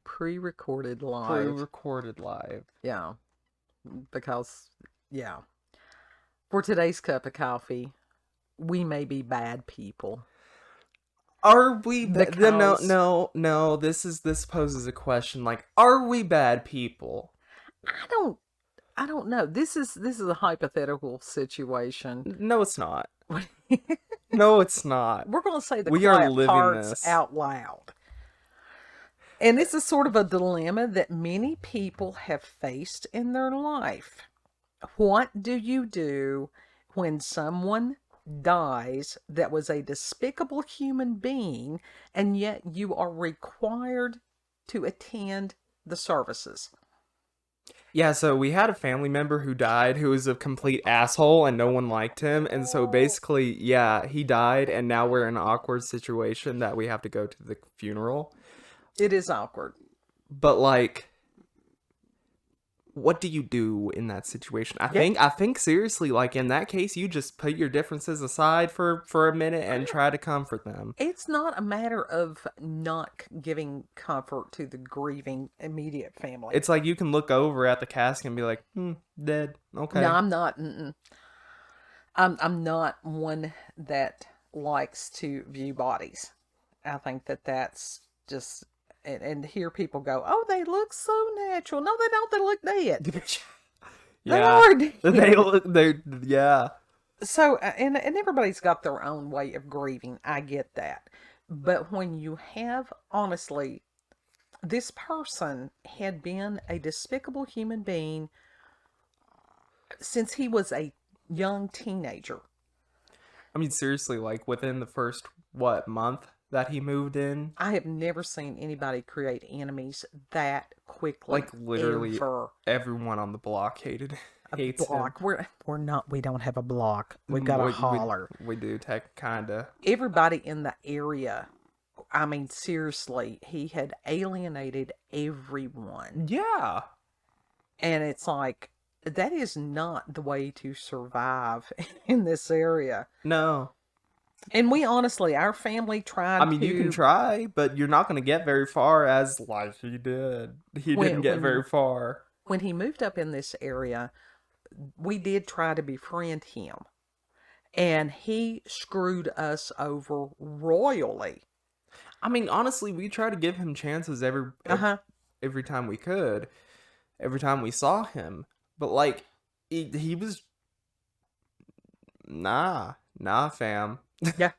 Pre-recorded live. Pre-recorded live. Yeah. Because, yeah. For today's cup of coffee, we may be bad people. Are we Because no, this poses a question, like, are we bad people? I don't know. This is a hypothetical situation. No, it's not. No, it's not. We're going to say the We are quiet living parts this. out loud. And this is sort of a dilemma that many people have faced in their life. What do you do when someone dies that was a despicable human being, and yet you are required to attend the services? Yeah, so we had a family member who died who was a complete asshole and no one liked him. And so basically, yeah, he died and now we're in an awkward situation that we have to go to the funeral. It is awkward. But like, what do you do in that situation? I think seriously, like in that case, you just put your differences aside for a minute and try to comfort them. It's not a matter of not giving comfort to the grieving immediate family. It's like you can look over at the casket and be like, dead. Okay. No, I'm not. I'm not one that likes to view bodies. I think that that's just, and hear people go, "Oh, they look so natural." No, they don't. They look dead. They are dead. Yeah. So, and everybody's got their own way of grieving. I get that. But when you have, honestly, this person had been a despicable human being since he was a young teenager. I mean, seriously, like within the first, month that he moved in? I have never seen anybody create enemies that quickly. Like literally ever. Everyone on the block hates block. him. We're not. We don't have a block. We've got a holler. We do, kinda. Everybody in the area. I mean, seriously, he had alienated everyone. Yeah. And it's like, that is not the way to survive in this area. No. And we honestly, our family tried to... I mean, you can try, but you're not going to get very far as like he did. He didn't get very far. When he moved up in this area, we did try to befriend him. And he screwed us over royally. I mean, honestly, we tried to give him chances every time we could. Every time we saw him. But like, he was... Nah, fam. Yeah.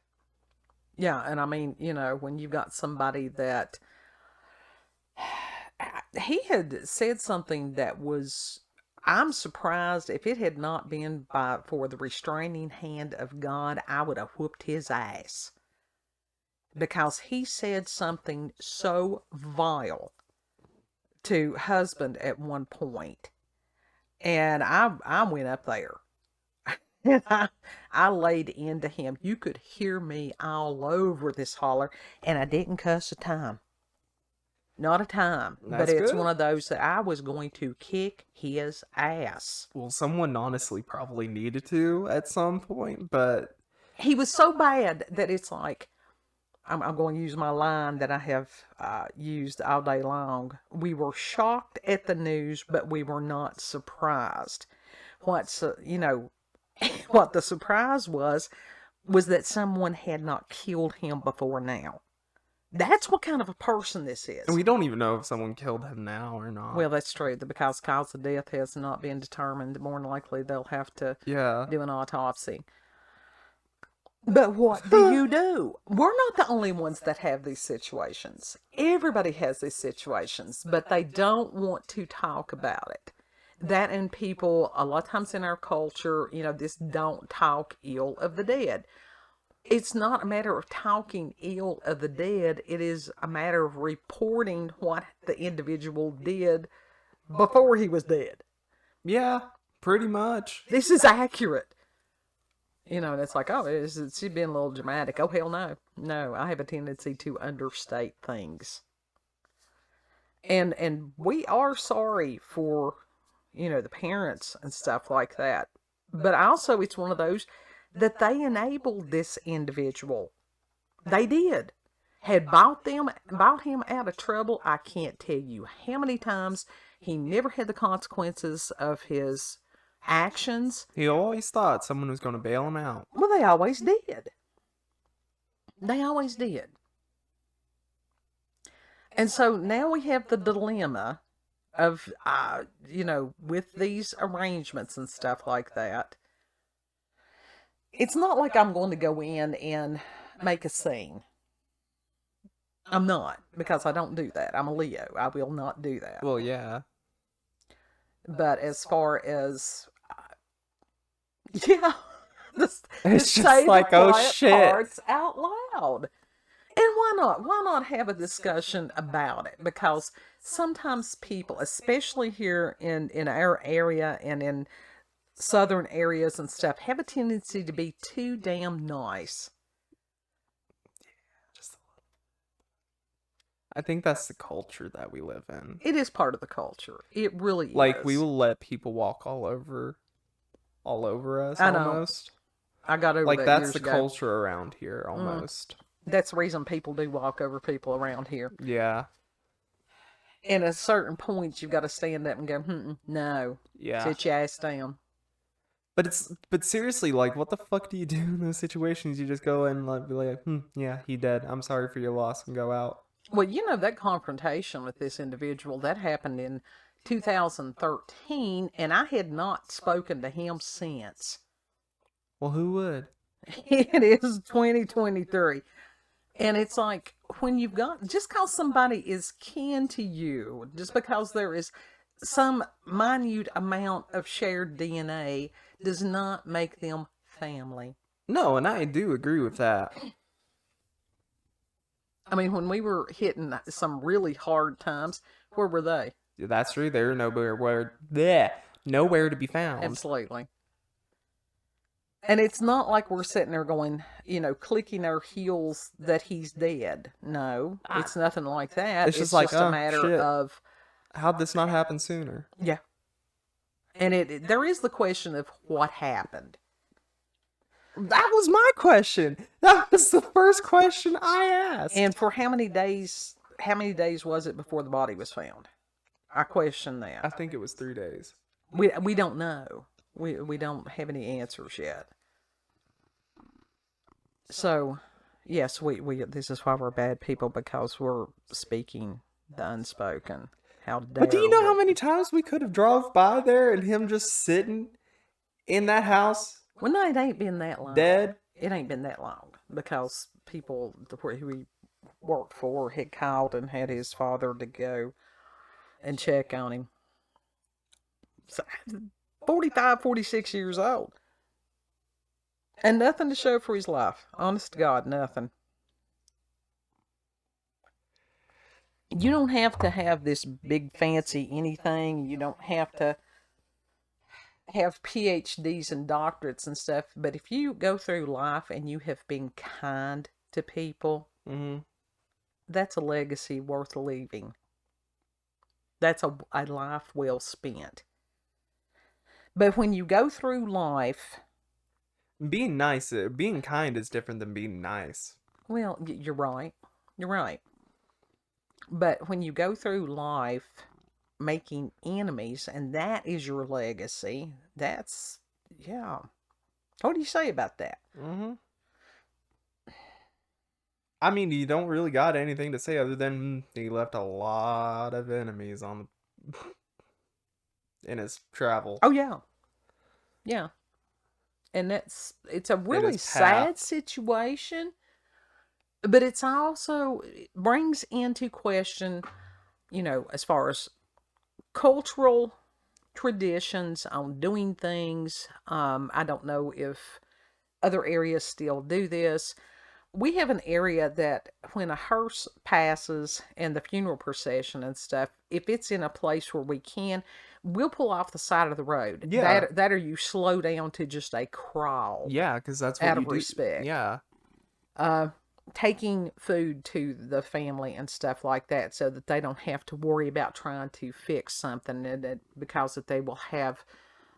Yeah, and I mean, you know, when you've got somebody that... He had said something that was... I'm surprised if it had not been for the restraining hand of God, I would have whooped his ass. Because he said something so vile to husband at one point. And I went up there. And I laid into him. You could hear me all over this holler. And I didn't cuss a time. Not a time. That's but it's good. one of those that I was going to kick his ass. Well, someone honestly probably needed to at some point, but... He was so bad that it's like... I'm going to use my line that I have used all day long. We were shocked at the news, but we were not surprised. What the surprise was that someone had not killed him before now. That's what kind of a person this is. And we don't even know if someone killed him now or not. Well, that's true. Because cause of death has not been determined. More than likely, they'll have to do an autopsy. But what do you do? We're not the only ones that have these situations. Everybody has these situations, but they don't want to talk about it. That and people, a lot of times in our culture, this don't talk ill of the dead. It's not a matter of talking ill of the dead. It is a matter of reporting what the individual did before he was dead. Yeah, pretty much. This is accurate. And it's like, oh, she's being a little dramatic. Oh, hell no. No, I have a tendency to understate things. And we are sorry for, the parents and stuff like that. But also, it's one of those that they enabled this individual. They did. had bought him out of trouble. I can't tell you how many times he never had the consequences of his actions. He always thought someone was going to bail him out. Well, they always did. They always did. And so now we have the dilemma of, with these arrangements and stuff like that. It's not like I'm going to go in and make a scene. I'm not, because I don't do that. I'm a Leo. I will not do that. Well, yeah. But as far as, just just say like, the oh quiet shit, parts out loud. And why not? Why not have a discussion about it? Because sometimes people, especially here in our area and in southern areas and stuff, have a tendency to be too damn nice. I think that's the culture that we live in. It is part of the culture. It really is. Like, we will let people walk all over us, I know. Almost. I got over like that that's years the ago. culture around here, almost. That's the reason people do walk over people around here. Yeah. And at certain points, you've got to stand up and go, no. Yeah. Sit your ass down. But seriously, like, what the fuck do you do in those situations? You just go and be like, yeah, he dead. I'm sorry for your loss, and go out. Well, that confrontation with this individual, that happened in 2013, and I had not spoken to him since. Well, who would? It is 2023. And it's like, when you've got, just because somebody is kin to you, just because there is some minute amount of shared DNA, does not make them family. No, and I do agree with that. I mean, when we were hitting some really hard times, where were they? That's true. They're nowhere to be found. Absolutely. And it's not like we're sitting there going, clicking our heels that he's dead. No, it's nothing like that. It's just like, a matter of, how'd this not happen sooner? Yeah. And there is the question of what happened. That was my question. That was the first question I asked. And for how many days was it before the body was found? I question that. I think it was 3 days. We don't know. We don't have any answers yet. So, yes, we this is why we're bad people, because we're speaking the unspoken. How dare But do you know how many times we could have drove by there and him just sitting in that house? Well, no, it ain't been that long. Dead? It ain't been that long, because people who he worked for had called and had his father to go and check on him. So, 45, 46 years old. And nothing to show for his life. Honest to God, nothing. You don't have to have this big fancy anything. You don't have to have PhDs and doctorates and stuff. But if you go through life and you have been kind to people, that's a legacy worth leaving. That's a life well spent. But when you go through life, being kind is different than being nice. Well, you're right. You're right. But when you go through life making enemies, and that is your legacy, that's, yeah. What do you say about that? I mean, you don't really got anything to say other than he left a lot of enemies on in his travel. Oh, yeah. Yeah. And it's a really sad situation, but it's also, it brings into question, as far as cultural traditions on doing things. I don't know if other areas still do this. We have an area that when a hearse passes and the funeral procession and stuff, if it's in a place where we can, we'll pull off the side of the road. Yeah. That or you slow down to just a crawl. Yeah, because that's what out you of do. respect. Yeah. Taking food to the family and stuff like that, so that they don't have to worry about trying to fix something, and because that they will have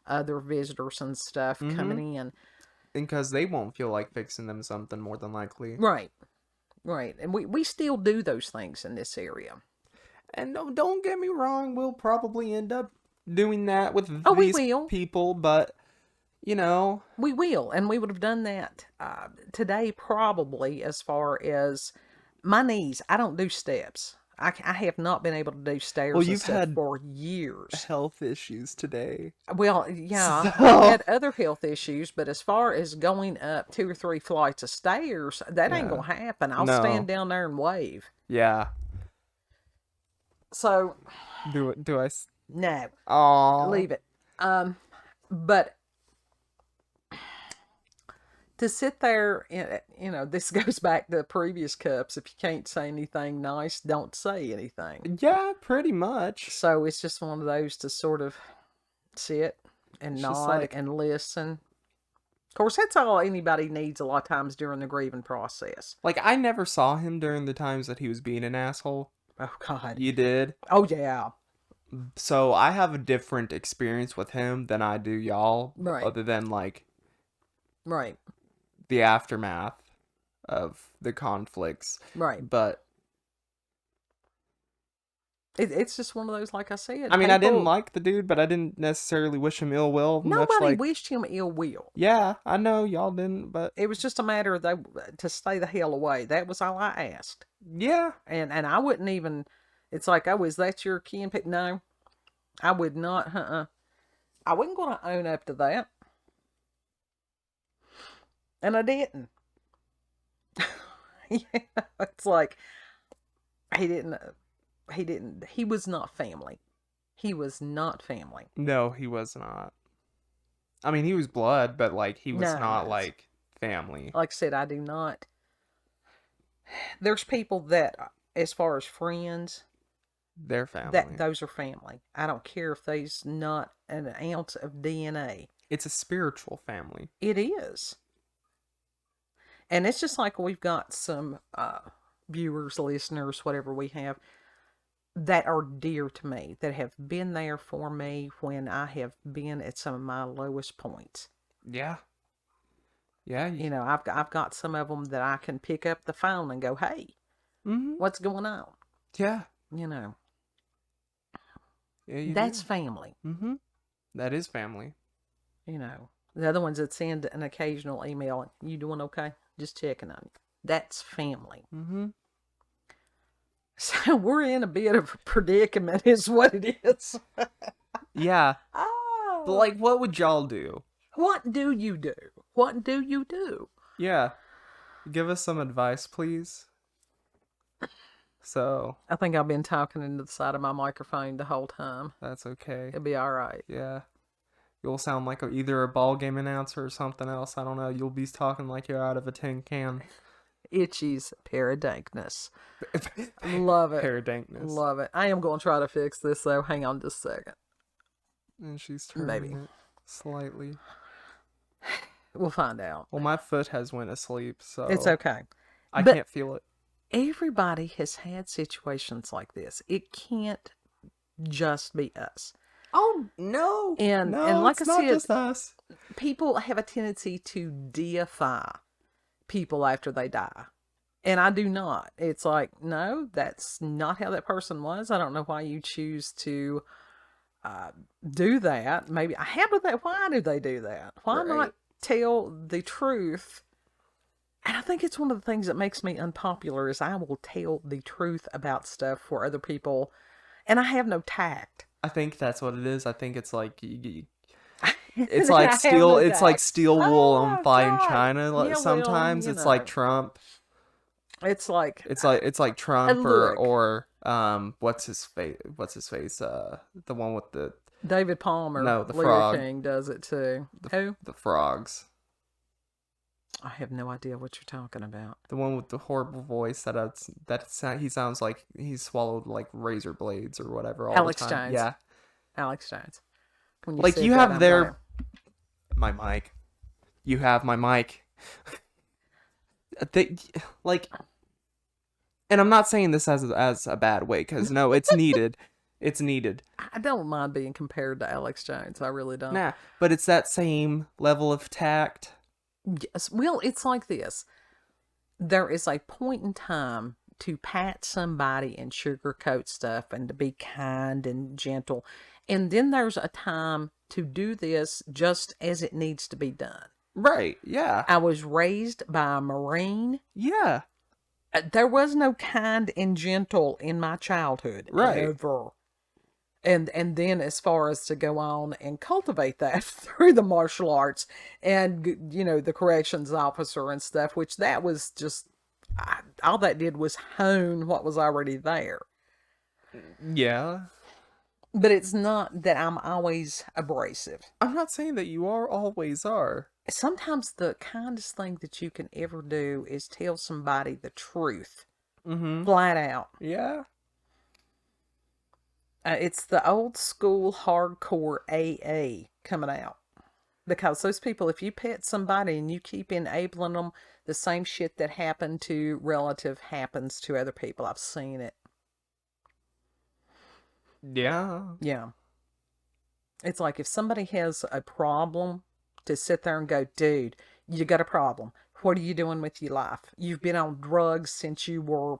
other visitors and stuff coming in. Because they won't feel like fixing them something, more than likely. Right. Right. And we still do those things in this area. And don't get me wrong, we'll probably end up doing that with we these will. people, but, you know. We will. And we would have done that today probably, as far as my knees. I don't do steps. I have not been able to do stairs Well, and you've stuff had for years. health issues today. Well, yeah, So- I've had other health issues, but as far as going up 2 or 3 flights of stairs, that ain't Yeah. gonna happen. I'll No. stand down there and wave. Yeah. So, Do I? no, Aw. leave it. But to sit there, you know, this goes back to previous cups. If you can't say anything nice, don't say anything. Yeah, pretty much. So it's just one of those to sort of sit and It's just nod like- and listen. Of course, that's all anybody needs a lot of times during the grieving process. Like, I never saw him during the times that he was being an asshole. Oh, God. You did? Oh, yeah. So I have a different experience with him than I do y'all. Right. Other than, like, Right. the aftermath of the conflicts. Right. But, It's just one of those, like I said. I mean, I didn't people- like the dude, but I didn't necessarily wish him ill will. Much Nobody like, wished him ill will. yeah, I know y'all didn't, but It was just a matter of to stay the hell away. That was all I asked. yeah. And I wouldn't even, it's like, oh, is that your kin? No, I would not, I wasn't going to own up to that. And I didn't. Yeah, it's like, he was not family. He was not family. No, he was not. I mean, he was blood, but, like, he was No, not, it's- like, family. Like I said, I do not. There's people that, as far as friends, Their family. that those are family. I don't care if there's not an ounce of DNA. It's a spiritual family. It is. And it's just like we've got some viewers, listeners, whatever we have, that are dear to me, that have been there for me when I have been at some of my lowest points. Yeah. Yeah. You know, I've got some of them that I can pick up the phone and go, hey, Mm-hmm. what's going on? Yeah. You know, Yeah. that's family. Mm-hmm. That is family. You know, the other ones that send an occasional email, you doing okay? Just checking on you. That's family. Mm-hmm. So we're in a bit of a predicament is what it is. Yeah. Oh. But, like, what would y'all do? What do you do? What do you do? Yeah. Give us some advice, please. So, I think I've been talking into the side of my microphone the whole time. that's okay. It'll be all right. Yeah. You'll sound like either a ball game announcer or something else. I don't know. You'll be talking like you're out of a tin can. Itchy's paradankness. Love it. Paradankness. Love it. I am going to try to fix this, though. Hang on just a second. And she's turning Maybe. it slightly. We'll find out. Well, my foot has went asleep, so It's okay. I But- can't feel it. Everybody has had situations like this. It can't just be us. Oh no! And- no, and like it's I not said- just us. People have a tendency to deify people after they die. And I do not. It's like, no, that's not how that person was. I don't know why you choose to do that. Maybe, why do they do that? Why Right. not tell the truth? And I think it's one of the things that makes me unpopular is I will tell the truth about stuff for other people. And I have no tact. I think that's what it is. I think it's like it's like I have steel. no It's like tact. steel wool on Oh, fire in God. China. Yeah, well, Sometimes you it's like know. Trump. It's like, It's like Trump look. or what's his face? The one with the David Palmer, No, the Leader frog. King does it too. Who? the frogs. I have no idea what you're talking about. The one with the horrible voice he sounds like he's swallowed like razor blades or whatever all Alex the time. Jones. Yeah. Alex Jones. When Like said you that, have I'm their going, my mic. You have my mic. They like, and I'm not saying this as a bad way because no, it's needed. It's needed. I don't mind being compared to Alex Jones. I really don't. Nah, but it's that same level of tact. Yes. Well, it's like this. there is a point in time to pat somebody and sugarcoat stuff and to be kind and gentle. And then there's a time to do this just as it needs to be done. Right, yeah. I was raised by a Marine. Yeah. There was no kind and gentle in my childhood. Right. Ever. And then as far as to go on and cultivate that through the martial arts and, you know, the corrections officer and stuff, which that was just, all that did was hone what was already there. Yeah. But it's not that I'm always abrasive. I'm not saying that you always are. Sometimes the kindest thing that you can ever do is tell somebody the truth. Mm-hmm. Flat out. Yeah. It's the old school hardcore AA coming out. Because those people, if you pet somebody and you keep enabling them, the same shit that happened to relative happens to other people. I've seen it. Yeah. Yeah. It's like if somebody has a problem, to sit there and go, dude, you got a problem. What are you doing with your life? You've been on drugs since you were,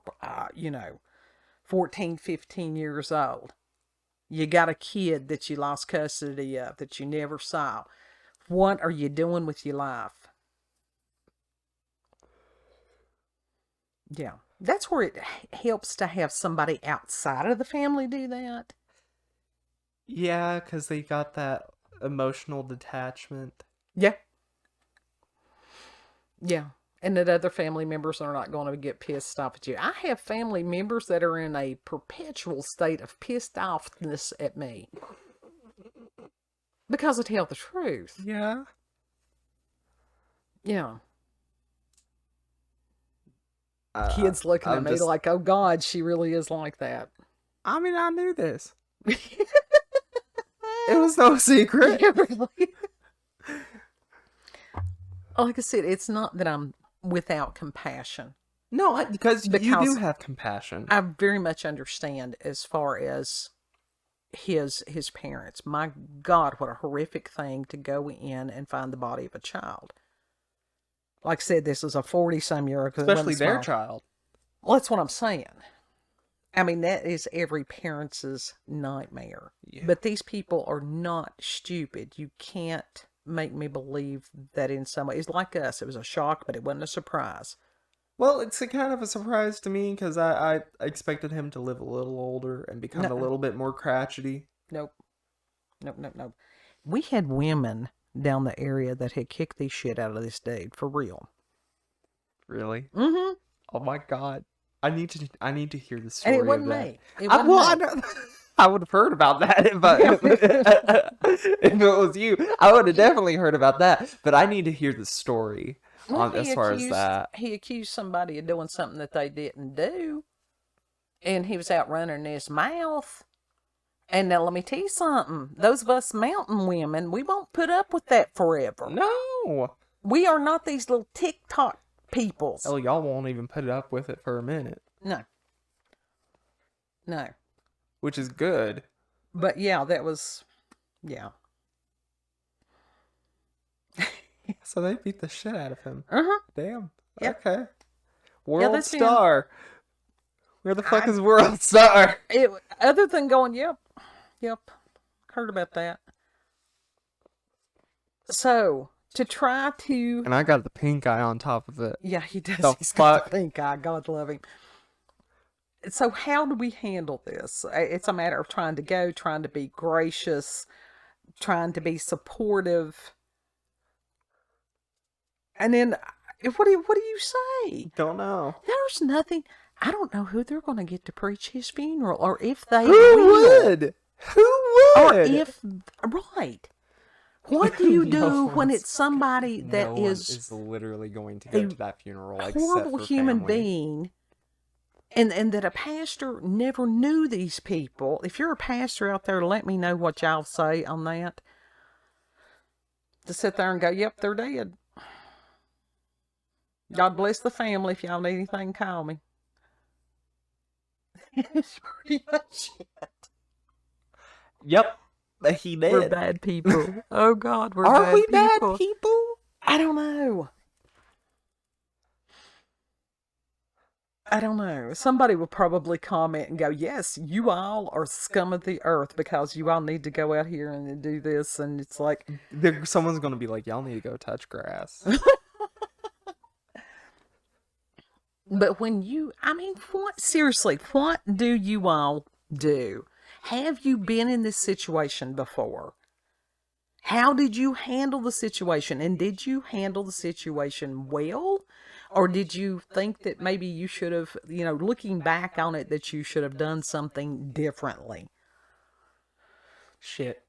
14, 15 years old. You got a kid that you lost custody of that you never saw. What are you doing with your life? Yeah. That's where it helps to have somebody outside of the family do that. Yeah, because they got that emotional detachment. Yeah. Yeah. And that other family members are not going to get pissed off at you. I have family members that are in a perpetual state of pissed offness at me. Because I tell the truth. Yeah. Yeah. Kids looking at me like, oh God, she really is like that. I mean, I knew this. It was no secret. Yeah, really. Like I said, it's not that I'm without compassion. No, because you do have compassion. I very much understand as far as his parents. My God, what a horrific thing to go in and find the body of a child. Like I said, this is a 40-some-year-old. Especially their child. Well, that's what I'm saying. I mean, that is every parent's nightmare. Yeah. But these people are not stupid. You can't make me believe that in some way. It's like us. It was a shock, but it wasn't a surprise. Well, it's a kind of a surprise to me because I expected him to live a little older and become a little bit more crotchety. Nope. Nope. We had women down the area that had kicked the shit out of this dude, for real. Really? Mm-hmm. Oh my God. I need to hear the story. And it wasn't me. I know. I would have heard about that if it was you. I would have definitely heard about that. But I need to hear the story as far as that. He accused somebody of doing something that they didn't do. And he was out running his mouth. And now let me tell you something. Those of us mountain women, we won't put up with that forever. No. We are not these little TikTok peoples. Oh, y'all won't even put up with it for a minute. No. Which is good. But yeah, that was, yeah. So they beat the shit out of him. Uh-huh. Damn. Yep. Okay. World Star. Where the fuck is World Star? Other than going, yep. Heard about that. So, to try to... And I got the pink eye on top of it. Yeah, he does. The He's fuck? got the pink eye. God love him. So how do we handle this? It's a matter of trying to be gracious, trying to be supportive. And then, what do you say? Don't know. There's nothing. I don't know who they're going to get to preach his funeral, or if they would. Who would? Or if, right. What do you do when it's somebody that is literally going to go to that funeral, horrible human being, and that a pastor never knew these people? If you're a pastor out there, let me know what y'all say on that. To sit there and go, yep, they're dead. God bless the family. If y'all need anything, call me. It's pretty much it. Yep. He did. We're bad people. Oh God, we're Are bad we people. bad people? I don't know. I don't know. Somebody will probably comment and go, yes, you all are scum of the earth because you all need to go out here and do this. And it's like... Someone's going to be like, y'all need to go touch grass. But when you... I mean, seriously, what do you all do? Have you been in this situation before? How did you handle the situation? And did you handle the situation well? Or did you think that maybe you should have, looking back on it, that you should have done something differently? Shit.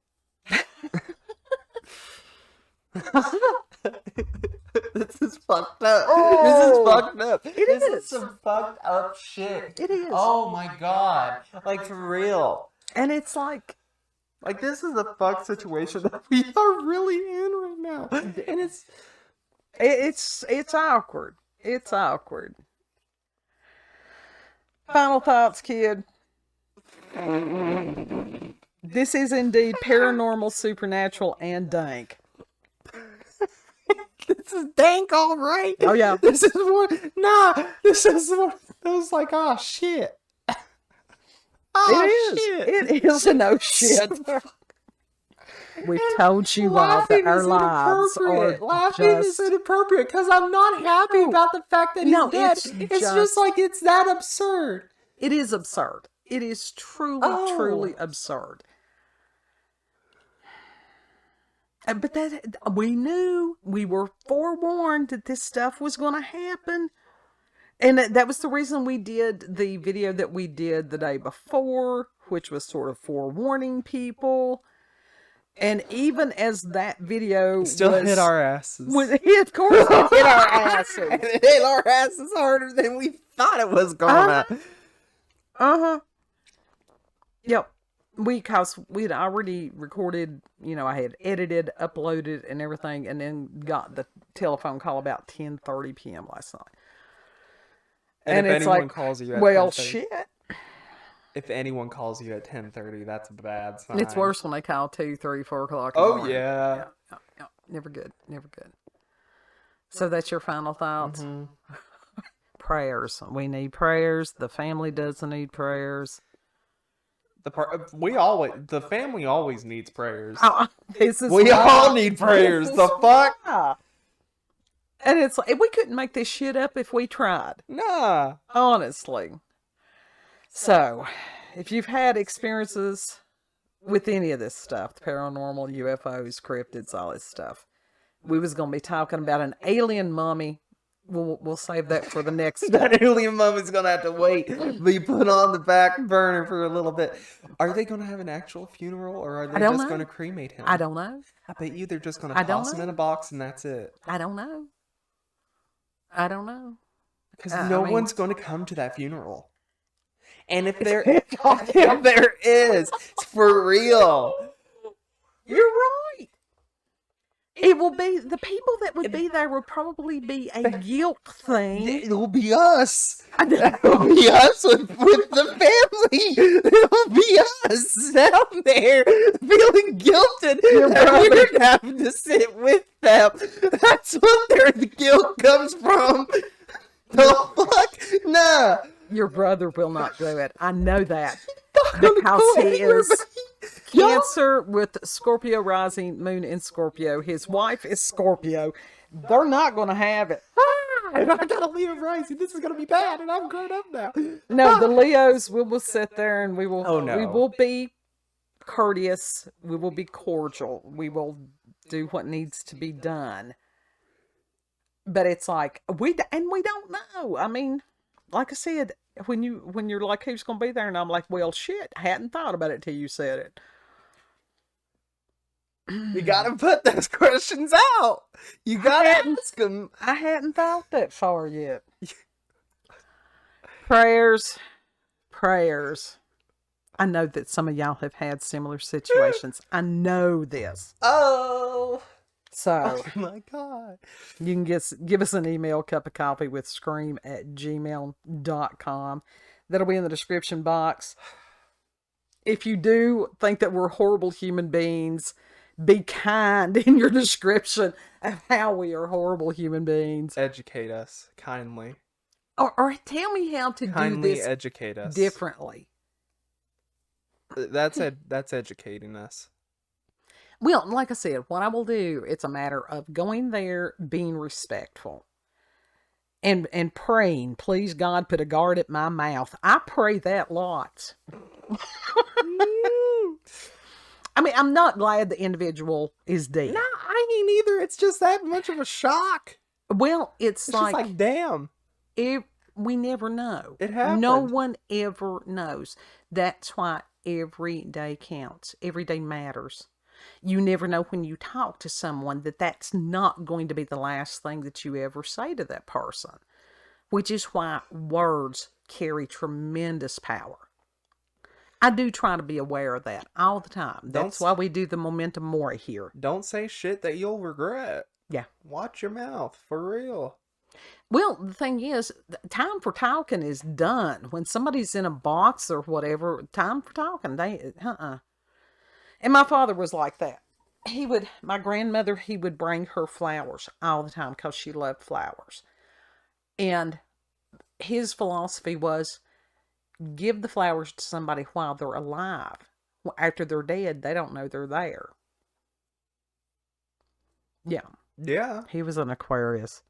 This is fucked up. This is fucked up. This is some fucked up shit. It is. Oh my god. Like, for real. And it's like this is a fucked situation that we are really in right now. And it's awkward. It's awkward. Final thoughts, kid. This is indeed paranormal, supernatural, and dank. This is dank, all right. Oh, yeah. This is one. Nah, this is one. I was like, oh, shit. Oh, shit. It is a no shit. We've told you all that our lives are Laughing is inappropriate because I'm not happy about the fact that he's dead. It's just like, it's that absurd. It is absurd. It is truly, truly absurd. But we knew, we were forewarned that this stuff was going to happen. And that was the reason we did the video that we did the day before, which was sort of forewarning people. And even as that video hit our asses. Of course it hit our asses. It hit our asses harder than we thought it was going to. Yep. Because we had already recorded, I had edited, uploaded, and everything, and then got the telephone call about 10:30 p.m. last night. And if anyone calls you at 10:30, shit. If anyone calls you at 10:30, that's a bad sign. It's worse when they call 2, 3, 4 o'clock. Oh, yeah. Yeah. Never good. Never good. So that's your final thoughts? Mm-hmm. Prayers. We need prayers. The family doesn't need prayers. The family always needs prayers. We all need prayers. The fuck? Yeah. And it's like, we couldn't make this shit up if we tried. Nah. Honestly. So, if you've had experiences with any of this stuff, the paranormal, UFOs, cryptids, all this stuff, we was going to be talking about an alien mummy. We'll save that for the next. That alien mummy's going to have to wait. Be put on the back burner for a little bit. Are they going to have an actual funeral, or are they just going to cremate him? I don't know. I bet you they're just going to toss him in a box and that's it. I don't know. Because no one's going to come to that funeral. And if there is, it's for real. You're right. It will be, the people that would be there will probably be a guilt thing. It will be us. It will be us with the family. It will be us down there feeling guilted that we're having to sit with them. That's what the guilt comes from. The fuck? Nah. Your brother will not do it. I know that. Because he is Cancer with Scorpio rising, moon in Scorpio. His wife is Scorpio. They're not going to have it. And I got a Leo rising. This is going to be bad, and I'm grown up now. No, the Leos, we will sit there and we will. Oh, no. We will be courteous. We will be cordial. We will do what needs to be done. But it's like we don't know. I mean, like I said, when you're like, who's going to be there? And I'm like, well, shit, I hadn't thought about it till you said it. You got to put those questions out. You got to ask them. I hadn't thought that far yet. Prayers. I know that some of y'all have had similar situations. I know this. Oh. So, oh my God. You can give us an email, cupofcoffeewithscream@gmail.com. That'll be in the description box. If you do think that we're horrible human beings, be kind in your description of how we are horrible human beings. Educate us kindly. Or tell me how to Kindly do this educate us. differently. That's educating us. Well, like I said, what I will do, it's a matter of going there, being respectful, and praying. Please, God, put a guard at my mouth. I pray that lots. I mean, I'm not glad the individual is dead. No, I ain't either. It's just that much of a shock. Well, it's just like, damn. We never know. It happened. No one ever knows. That's why every day counts. Every day matters. You never know when you talk to someone that's not going to be the last thing that you ever say to that person, which is why words carry tremendous power. I do try to be aware of that all the time. That's why we do the Momentum Mori here. Don't say shit that you'll regret. Yeah. Watch your mouth, for real. Well, the thing is, time for talking is done. When somebody's in a box or whatever, time for talking, And my father was like that. My grandmother, he would bring her flowers all the time because she loved flowers. And his philosophy was, give the flowers to somebody while they're alive. After they're dead, they don't know they're there. Yeah. Yeah. He was an Aquarius.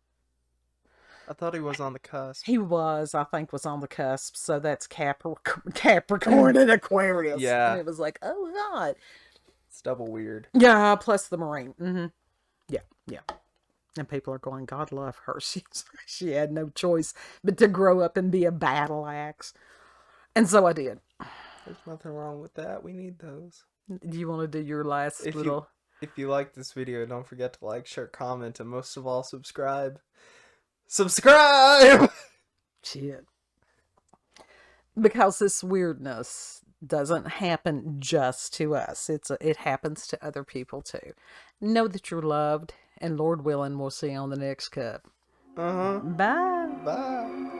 I thought he was on the cusp. He was, I think, was on the cusp. So that's Capricorn and Aquarius. Yeah. And it was like, oh, God. It's double weird. Yeah, plus the Marine. Mm-hmm. Yeah. And people are going, God love her. She had no choice but to grow up and be a battle axe. And so I did. There's nothing wrong with that. We need those. Do you want to do your last little... If you like this video, don't forget to like, share, comment, and most of all, subscribe. Subscribe! Shit. Because this weirdness doesn't happen just to us. It happens to other people too. Know that you're loved, and Lord willing, we'll see you on the next cup. Uh-huh. Bye. Bye.